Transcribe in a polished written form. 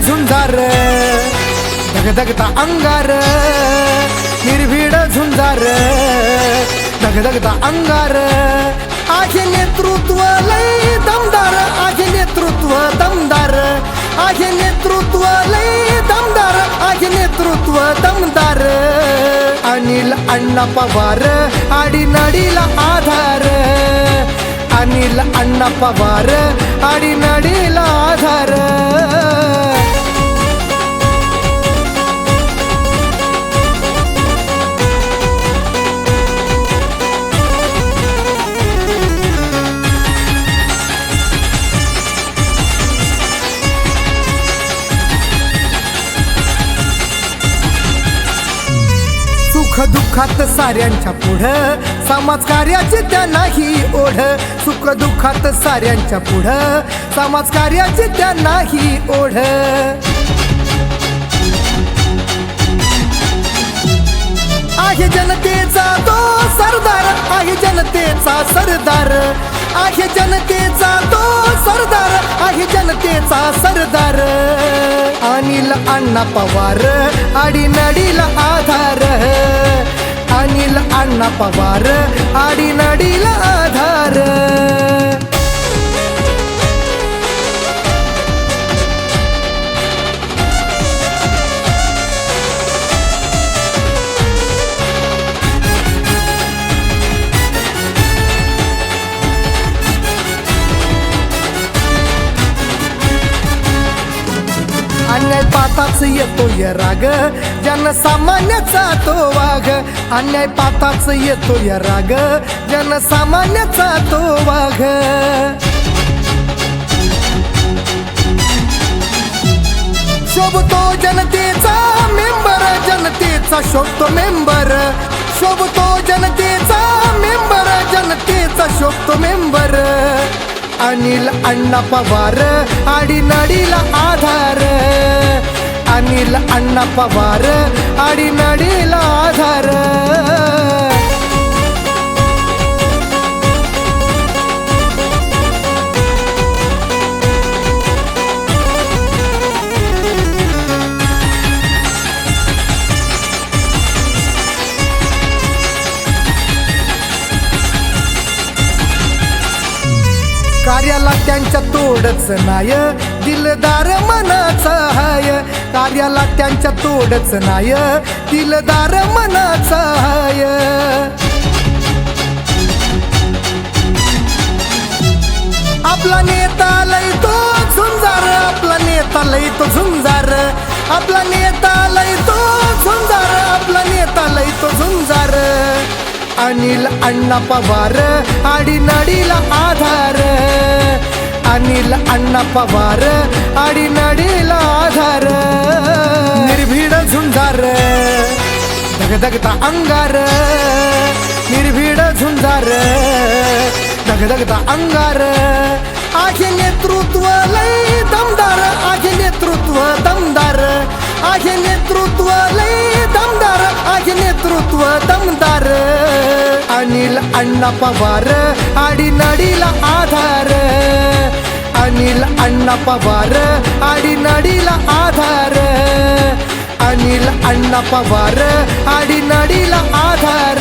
झुंजार धगधगता अंगार निर्भीड झुंजार धगधगता अंगार आहे नेतृत्व लय दमदार आहे नेतृत्व दमदार आहे नेतृत्व लय दमदार आहे नेतृत्व दमदार अनिल अण्णा पवार आडीनडीला आधार अनिल अण्णा पवार आडीनडीला आधार सुख दुःखात साऱ्यांच्या पुढं समाजकार्याची त्यांनाही ओढ सुख दुःखात साऱ्यांच्या पुढं समाजकार्याची त्यांनाही ओढ आहे जनतेचा तो सरदार आहे जनतेचा सरदार आहे जनतेचा तो सरदार आहे जनतेचा सरदार अनिल अण्णा पवार आडीनडीला आधार अनिल अण्णा पवार आडीनडीला आधार अन्याय पाताच येतोय राग जनसामान्याचा तो वाघ अन्याय पाताच येतोय राग जनसामान्याचा तो वाघ शोभतो जनतेचा मेंबर जनतेचा शोभतो मेंबर शोभतो जनतेचा मेंबर जनतेचा शोभतो मेंबर अनिल अण्णा पवार आडीनडीला आधार अनिल अण्णा पवार आडीनडीला आधार कार्याला त्यांच्या तोडच नाय दिलदार मनाचा हाय कार्याला त्यांच्या तोडच नाय दिलदार मनाचा हाय आपला नेता लय तो झुंजार आपला नेता लय तो झुंजार आपला नेता लय तो झुंजार आपला नेता लय तो झुंजार अनिल अण्णा पवार आडीनडीला आधार अनिल अण्णा पवार आडीनडीला आधार निर्भीड झुंजार धगधगता अंगार निर्भीड झुंजार धगधगता अंगार आहे नेतृत्व लय दमदार आहे नेतृत्व दमदार आहे नेतृत्व लय दमदार आहे नेतृत्व दमदार अनिल अण्णा पवार आडीनडीला आधार अनिल अण्णा पवार आडीनडीला आधार अनिल अण्णा पवार आडीनडीला आधार